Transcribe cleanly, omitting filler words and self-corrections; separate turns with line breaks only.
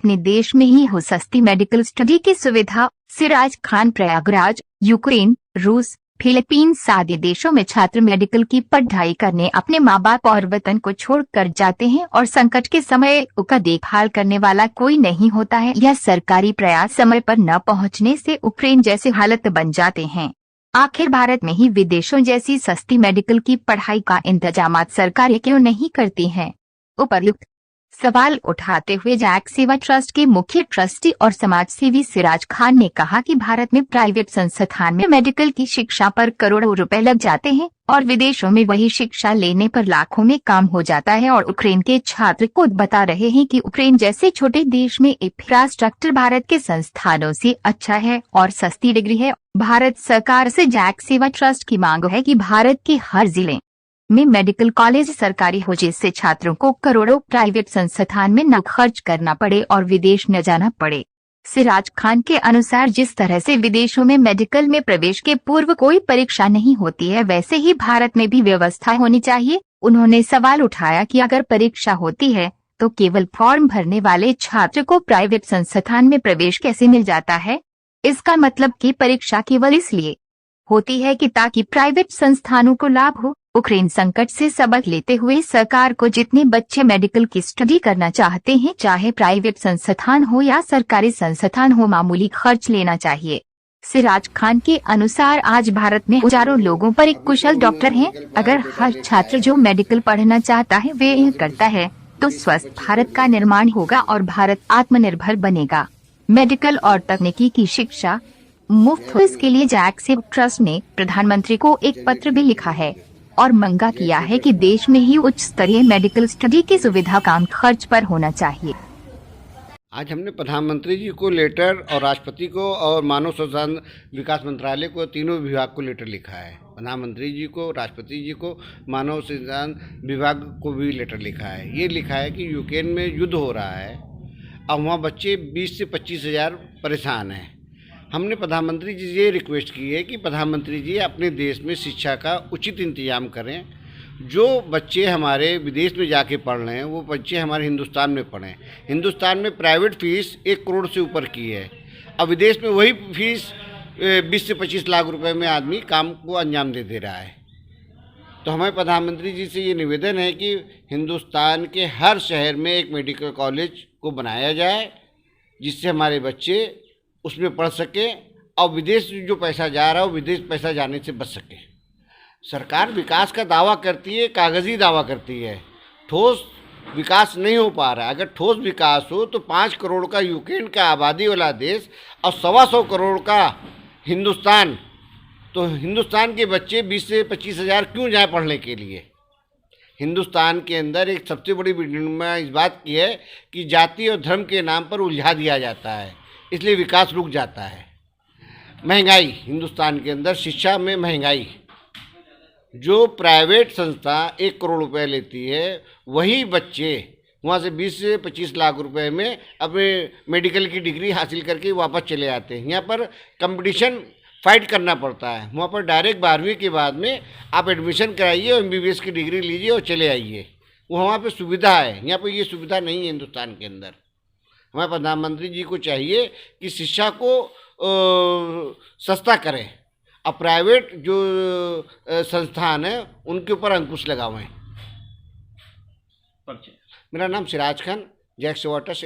अपने देश में ही हो सस्ती मेडिकल स्टडी की सुविधा। सिराज खान प्रयागराज। यूक्रेन, रूस, फिलीपींस आदि देशों में छात्र मेडिकल की पढ़ाई करने अपने माँ बाप और वतन को छोड़कर जाते हैं और संकट के समय उनका देखभाल करने वाला कोई नहीं होता है या सरकारी प्रयास समय पर न पहुँचने से यूक्रेन जैसे हालत बन जाते हैं। आखिर भारत में ही विदेशों जैसी सस्ती मेडिकल की पढ़ाई का इंतजाम सरकारें क्यों नहीं करती हैं? उपर्युक्त सवाल उठाते हुए जैक सेवा ट्रस्ट के मुख्य ट्रस्टी और समाजसेवी सिराज खान ने कहा कि भारत में प्राइवेट संस्थान में मेडिकल की शिक्षा पर करोड़ों रुपए लग जाते हैं और विदेशों में वही शिक्षा लेने पर लाखों में काम हो जाता है और यूक्रेन के छात्र खुद बता रहे हैं कि यूक्रेन जैसे छोटे देश में इंफ्रास्ट्रक्चर भारत के संस्थानों से अच्छा है और सस्ती डिग्री है। भारत सरकार से जैक सेवा ट्रस्ट की मांग है कि भारत के हर जिले में मेडिकल कॉलेज सरकारी हो जिससे छात्रों को करोड़ों प्राइवेट संस्थान में न खर्च करना पड़े और विदेश न जाना पड़े। सिराज खान के अनुसार जिस तरह से विदेशों में मेडिकल में प्रवेश के पूर्व कोई परीक्षा नहीं होती है वैसे ही भारत में भी व्यवस्था होनी चाहिए। उन्होंने सवाल उठाया कि अगर परीक्षा होती है तो केवल फॉर्म भरने वाले छात्र को प्राइवेट संस्थान में प्रवेश कैसे मिल जाता है? इसका मतलब कि परीक्षा केवल इसलिए होती है कि ताकि प्राइवेट संस्थानों को लाभ हो। यूक्रेन संकट से सबक लेते हुए सरकार को जितने बच्चे मेडिकल की स्टडी करना चाहते हैं चाहे प्राइवेट संस्थान हो या सरकारी संस्थान हो मामूली खर्च लेना चाहिए। सिराज खान के अनुसार आज भारत में हजारों लोगों पर एक कुशल डॉक्टर हैं। अगर हर छात्र जो मेडिकल पढ़ना चाहता है वे यह करता है तो स्वस्थ भारत का निर्माण होगा और भारत आत्मनिर्भर बनेगा। मेडिकल और तकनीकी की शिक्षा मुफ्त हो इसके लिए जैक सेवा ट्रस्ट ने प्रधानमंत्री को एक पत्र भी लिखा है और मांग किया है कि देश में ही उच्च स्तरीय मेडिकल स्टडी की सुविधा कम खर्च पर होना चाहिए।
आज हमने प्रधानमंत्री जी को लेटर और राष्ट्रपति को और मानव संसाधन विकास मंत्रालय को तीनों विभाग को लेटर लिखा है। प्रधानमंत्री जी को, राष्ट्रपति जी को, मानव संसाधन विभाग को भी लेटर लिखा है। ये लिखा है कि यूक्रेन में युद्ध हो रहा है और वहाँ बच्चे 20 से 25 हज़ार परेशान हैं। हमने प्रधानमंत्री जी से ये रिक्वेस्ट की है कि प्रधानमंत्री जी अपने देश में शिक्षा का उचित इंतजाम करें। जो बच्चे हमारे विदेश में जाके पढ़ रहे हैं वो बच्चे हमारे हिंदुस्तान में पढ़ें। हिंदुस्तान में प्राइवेट फ़ीस 1 करोड़ से ऊपर की है। अब विदेश में वही फीस 20 से 25 लाख रुपए में आदमी काम को अंजाम दे रहा है। तो हमें प्रधानमंत्री जी से ये निवेदन है कि हिंदुस्तान के हर शहर में एक मेडिकल कॉलेज को बनाया जाए जिससे हमारे बच्चे उसमें पढ़ सके और विदेश जो पैसा जा रहा है वो विदेश पैसा जाने से बच सके। सरकार विकास का दावा करती है, कागज़ी दावा करती है, ठोस विकास नहीं हो पा रहा है। अगर ठोस विकास हो तो 5 करोड़ का यूक्रेन का आबादी वाला देश और 125 करोड़ का हिंदुस्तान, तो हिंदुस्तान के बच्चे 20 से 25 हज़ार क्यों जाए पढ़ने के लिए? हिंदुस्तान के अंदर एक सबसे बड़ी विडंबना इस बात की है कि जाति और धर्म के नाम पर उलझा दिया जाता है, इसलिए विकास रुक जाता है। महंगाई, हिंदुस्तान के अंदर शिक्षा में महंगाई, जो प्राइवेट संस्था 1 करोड़ रुपए लेती है वही बच्चे वहाँ से 20 से 25 लाख रुपए में अपने मेडिकल की डिग्री हासिल करके वापस चले आते हैं। यहाँ पर कंपटीशन फाइट करना पड़ता है। वहाँ पर डायरेक्ट 12वीं के बाद में आप एडमिशन कराइए और MBBS की डिग्री लीजिए और चले आइए। वो वहाँ पे सुविधा है, यहाँ पर ये सुविधा नहीं है हिंदुस्तान के अंदर। हमारे प्रधानमंत्री जी को चाहिए कि शिक्षा को सस्ता करें और प्राइवेट जो संस्थान है उनके ऊपर अंकुश लगावें। मेरा नाम सिराज खान, जैक सेवा ट्रस्ट।